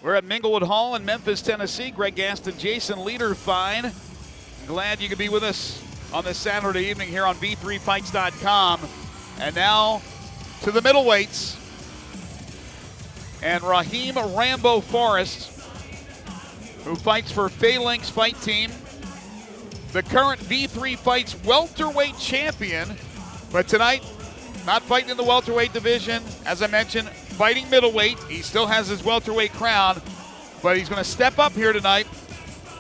We're at Minglewood Hall in Memphis, Tennessee. Greg Gaston, Jason Liederfine. Glad you could be with us on this Saturday evening here on V3Fights.com. And now to the middleweights. And Raheam Rambo Forrest, who fights for Phalanx Fight Team, the current V3 Fights welterweight champion, but tonight not fighting in the welterweight division. As I mentioned, fighting middleweight. He still has his welterweight crown, but he's going to step up here tonight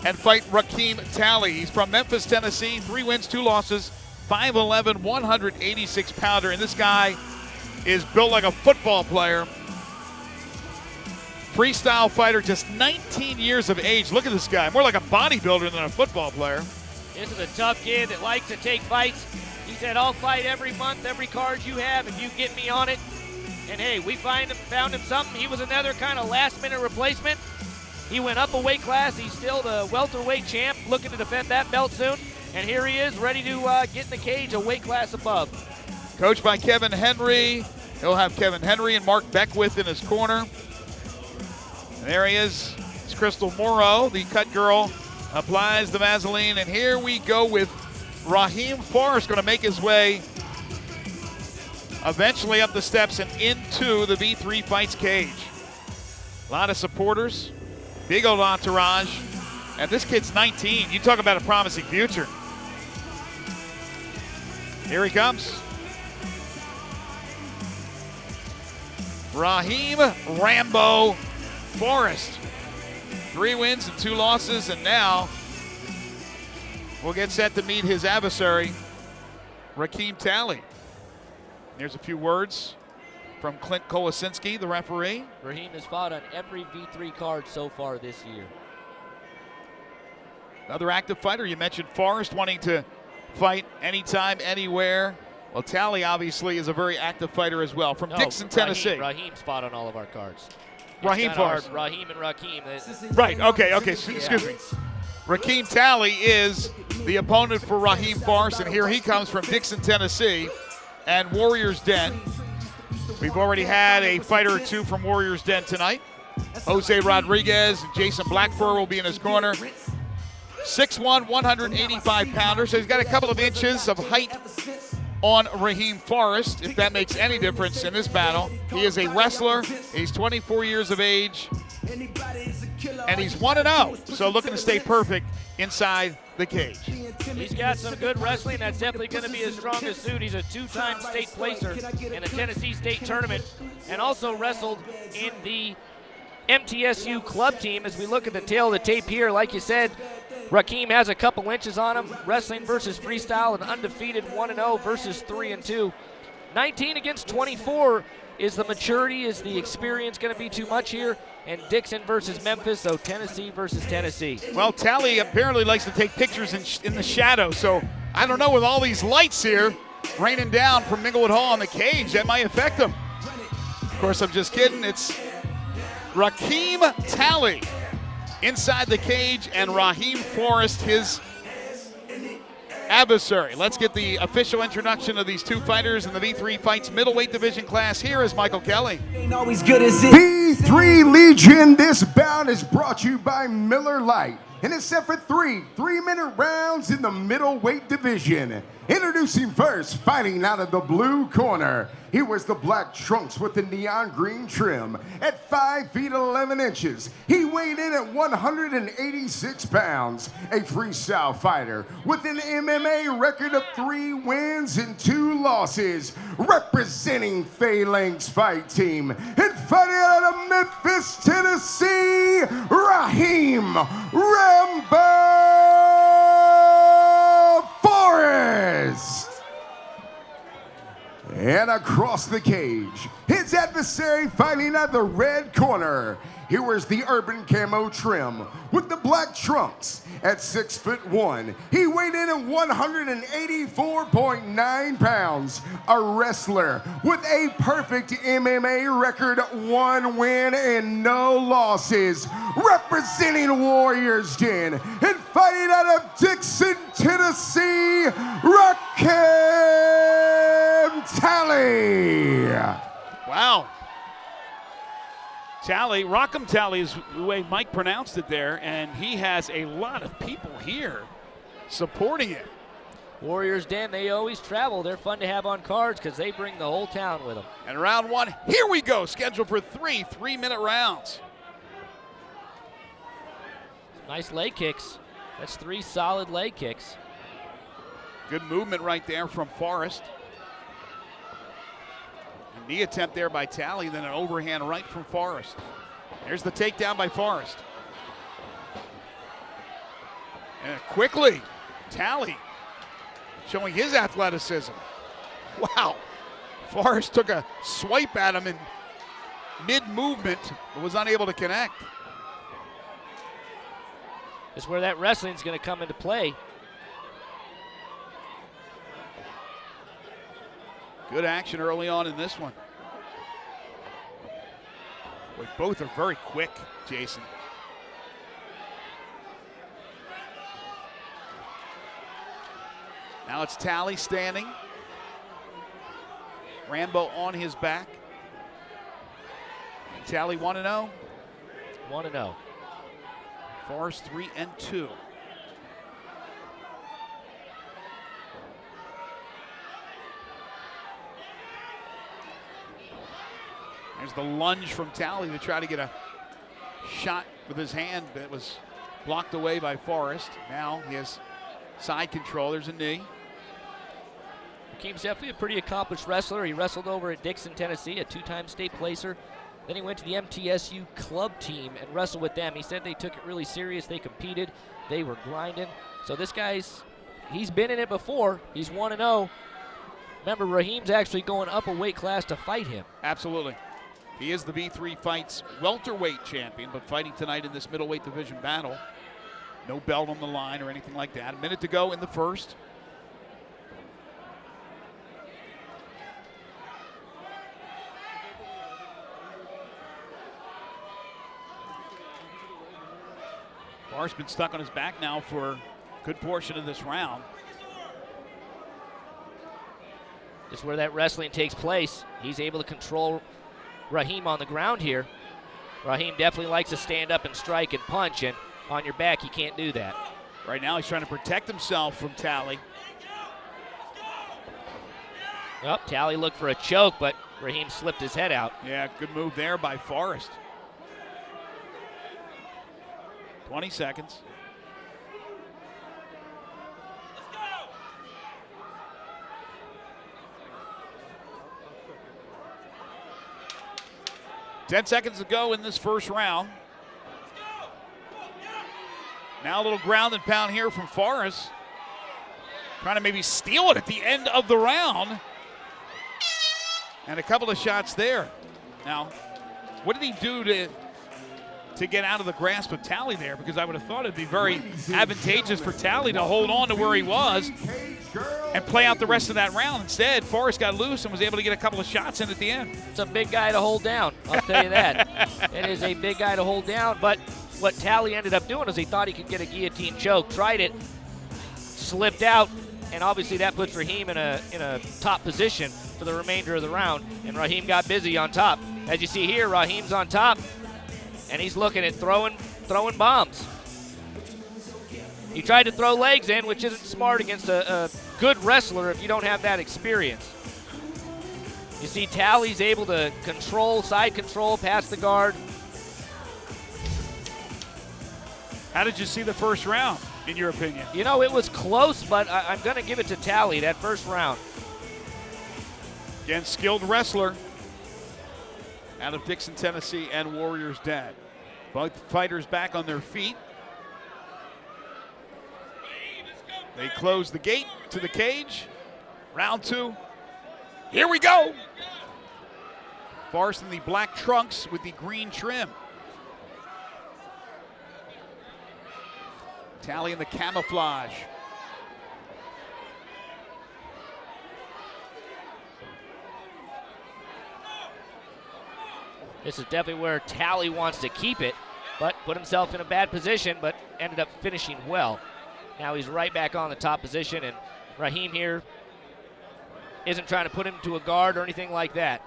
and fight Rakim Talley. He's from Memphis, Tennessee, 3 wins, 2 losses, 5'11", 186-pounder, and this guy is built like a football player. Freestyle fighter, just 19 years of age. Look at this guy, more like a bodybuilder than a football player. This is a tough kid that likes to take fights. He said, I'll fight every month, every card you have, if you get me on it. And hey, we found him something. He was another kind of last-minute replacement. He went up a weight class. He's still the welterweight champ, looking to defend that belt soon. And here he is, ready to get in the cage a weight class above. Coached by Kevin Henry. He'll have Kevin Henry and Mark Beckwith in his corner. And there he is. It's Crystal Morrow, the cut girl, applies the Vaseline. And here we go with Raheam Forrest, going to make his way eventually up the steps and into the V3 Fights cage. A lot of supporters, big old entourage, and this kid's 19. You talk about a promising future. Here he comes. Raheam Rambo Forrest. 3 wins and 2 losses, and now we'll get set to meet his adversary, Rakim Talley. Here's a few words from Clint Kolasinski, the referee. Raheem has fought on every V3 card so far this year. Another active fighter. You mentioned Forrest wanting to fight anytime, anywhere. Well, Talley obviously is a very active fighter as well, from Dixon, Tennessee. Raheem's fought on all of our cards. Raheam Forrest. Raheem and Rakim. Right, okay, excuse me. Rakim Talley is the opponent for Raheam Forrest, and here he comes from Dixon, Tennessee, and Warriors Den. We've already had a fighter or 2 from Warriors Den tonight. Jose Rodriguez and Jason Blackfur will be in his corner. 6'1", 185-pounder, so he's got a couple of inches of height on Raheam Forrest, if that makes any difference in this battle. He is a wrestler. He's 24 years of age, and he's 1-0, so looking to stay perfect inside the cage. He's got some good wrestling. That's definitely going to be his strongest suit. He's a 2-time state placer in a Tennessee State tournament, and also wrestled in the MTSU club team. As we look at the tail of the tape here, like you said, Rakim has a couple inches on him. Wrestling versus freestyle, an undefeated 1-0 versus 3-2. 19 against 24. Is the maturity, is the experience going to be too much here? And Dixon versus Memphis, so Tennessee versus Tennessee. Well, Talley apparently likes to take pictures in the shadow, so I don't know, with all these lights here raining down from Minglewood Hall on the cage, that might affect him. Of course, I'm just kidding. It's Rakim Talley inside the cage, and Raheam Forrest, his adversary. Let's get the official introduction of these 2 fighters in the V3 Fights middleweight division class. Here is Michael Kelly. V3 Legion, this bout is brought to you by Miller Lite, and it's set for 3 3-minute rounds in the middleweight division. Introducing first, fighting out of the blue corner, he wears the black trunks with the neon green trim. At 5 feet 11 inches, he weighed in at 186 pounds. A freestyle fighter with an MMA record of 3 wins and 2 losses. Representing Phalanx Fight Team and fighting out of Memphis, Tennessee, Raheam Rambo Forrest. And across the cage, his adversary fighting at the red corner. He wears the urban camo trim with the black trunks. At 6'1", he weighed in at 184.9 pounds. A wrestler with a perfect MMA record, 1 win and no losses. Representing Warriors Den and fighting out of Dixon, Tennessee, Rakim Talley. Wow. Talley, Rakim Talley is the way Mike pronounced it there, and he has a lot of people here supporting it. Warriors Den, they always travel. They're fun to have on cards because they bring the whole town with them. And round one, here we go, scheduled for 3 3-minute rounds. Nice leg kicks. That's 3 solid leg kicks. Good movement right there from Forrest. A knee attempt there by Talley, then an overhand right from Forrest. There's the takedown by Forrest. And quickly, Talley showing his athleticism. Wow. Forrest took a swipe at him in mid-movement, but was unable to connect. It's where that wrestling's going to come into play. Good action early on in this one. Boy, both are very quick, Jason. Now it's Talley standing. Rambo on his back. Talley 1-0. 1-0. Forrest 3-2. There's the lunge from Talley to try to get a shot with his hand that was blocked away by Forrest. Now he has side control. There's a knee. Rakim's definitely a pretty accomplished wrestler. He wrestled over at Dixon, Tennessee, a 2-time state placer. Then he went to the MTSU club team and wrestled with them. He said they took it really serious. They competed. They were grinding. So this he's been in it before. He's 1-0. Remember, Raheem's actually going up a weight class to fight him. Absolutely. He is the V3Fights welterweight champion, but fighting tonight in this middleweight division battle. No belt on the line or anything like that. A minute to go in the first. Forrest's been stuck on his back now for a good portion of this round. Just where that wrestling takes place. He's able to control Raheam on the ground here. Raheam definitely likes to stand up and strike and punch, and on your back, he can't do that. Right now, he's trying to protect himself from Talley. Oh, Talley looked for a choke, but Raheam slipped his head out. Yeah, good move there by Forrest. 20 seconds. Let's go. 10 seconds to go in this first round. Now a little ground and pound here from Forrest. Trying to maybe steal it at the end of the round. And a couple of shots there. Now, what did he do to get out of the grasp of Talley there? Because I would have thought it'd be very advantageous for Talley to hold on to where he was and play out the rest of that round. Instead, Forrest got loose and was able to get a couple of shots in at the end. It's a big guy to hold down, I'll tell you that. It is a big guy to hold down, but what Talley ended up doing is he thought he could get a guillotine choke, tried it, slipped out, and obviously that puts Raheem in a top position for the remainder of the round, and Raheem got busy on top. As you see here, Raheem's on top, and he's looking at throwing bombs. He tried to throw legs in, which isn't smart against a good wrestler if you don't have that experience. You see Talley's able to control, side control, past the guard. How did you see the first round, in your opinion? You know, it was close, but I'm going to give it to Talley, that first round. Again, skilled wrestler out of Dixon, Tennessee, and Warriors Den. Both fighters back on their feet. They close the gate to the cage. Round two. Here we go. Forrest in the black trunks with the green trim. Talley in the camouflage. This is definitely where Talley wants to keep it, but put himself in a bad position, but ended up finishing well. Now he's right back on the top position, and Raheem here isn't trying to put him to a guard or anything like that.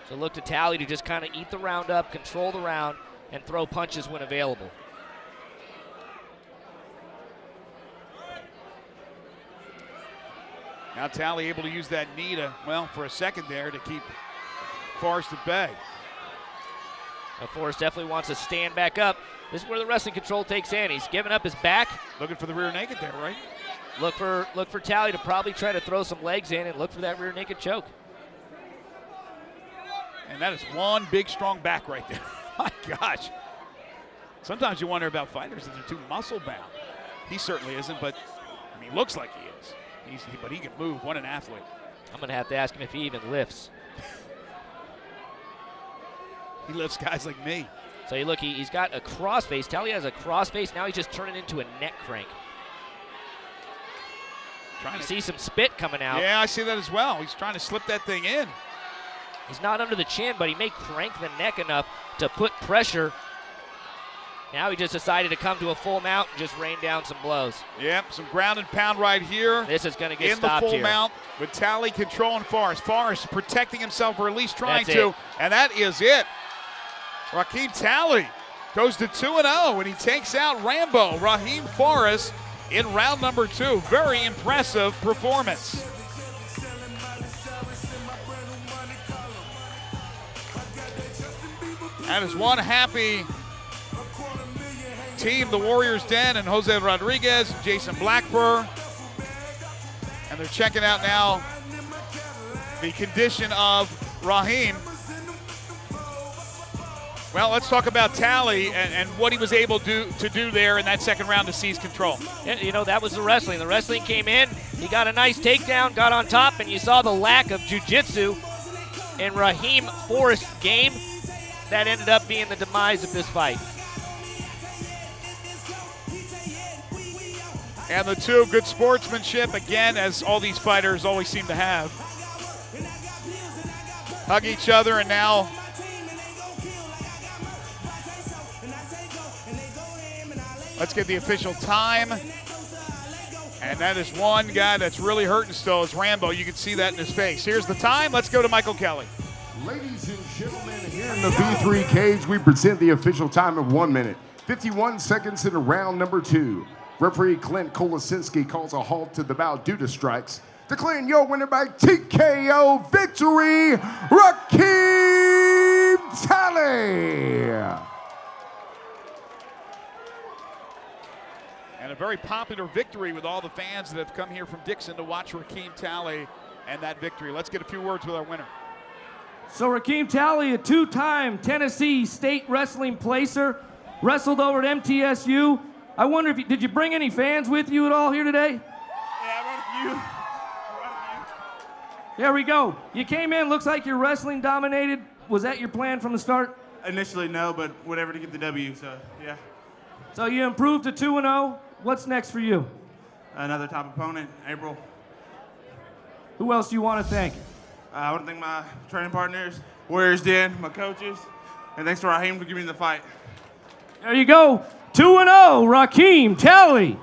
So look to Talley to just kind of eat the round up, control the round, and throw punches when available. Now Talley able to use that knee to, well, for a second there to keep Forrest at bay. Now Forrest definitely wants to stand back up. This is where the wrestling control takes in. He's giving up his back. Looking for the rear naked there, right? Look for Talley to probably try to throw some legs in and look for that rear naked choke. And that is one big, strong back right there. My gosh. Sometimes you wonder about fighters if they're too muscle-bound. He certainly isn't, but I mean, looks like he is. But he can move. What an athlete. I'm going to have to ask him if he even lifts. He lifts guys like me. So you look, he's got a crossface. Talley has a crossface. Now he's just turning into a neck crank. Trying to see some spit coming out. Yeah, I see that as well. He's trying to slip that thing in. He's not under the chin, but he may crank the neck enough to put pressure. Now he just decided to come to a full mount and just rain down some blows. Yep, some ground and pound right here. This is going to get in stopped the full here. mount with Talley controlling Forrest. Forrest protecting himself, or at least trying That's to, it. and that is it. Rakim Talley goes to 2-0, and he takes out Rambo Raheam Forrest in round number 2. Very impressive performance. That is one happy team, the Warriors Den and Jose Rodriguez and Jason Blackburn. And they're checking out now the condition of Raheem. Well, let's talk about Talley and what he was able to do there in that second round to seize control. Yeah, you know, that was the wrestling. The wrestling came in, he got a nice takedown, got on top, and you saw the lack of jiu-jitsu in Raheem Forrest's game. That ended up being the demise of this fight. And the two, good sportsmanship, again, as all these fighters always seem to have. Hug each other, and now let's get the official time. And that is one guy that's really hurting still is Rambo. You can see that in his face. Here's the time. Let's go to Michael Kelly. Ladies and gentlemen, here in the V3 cage, we present the official time of 1 minute, 51 seconds in round number 2. Referee Clint Kolasinski calls a halt to the bout due to strikes, declaring your winner by TKO victory, Rakim Talley. And a very popular victory with all the fans that have come here from Dixon to watch Rakim Talley and that victory. Let's get a few words with our winner. So Rakim Talley, a two-time Tennessee State Wrestling placer, wrestled over at MTSU. I wonder if did you bring any fans with you at all here today? Yeah, I brought a few. There we go. You came in, looks like you're wrestling dominated. Was that your plan from the start? Initially, no, but whatever to get the W, so yeah. So you improved to 2-0. What's next for you? Another top opponent, April. Who else do you want to thank? I want to thank my training partners, Warriors Den, my coaches, and thanks to Raheem for giving me the fight. There you go. 2-0, Rakim Talley.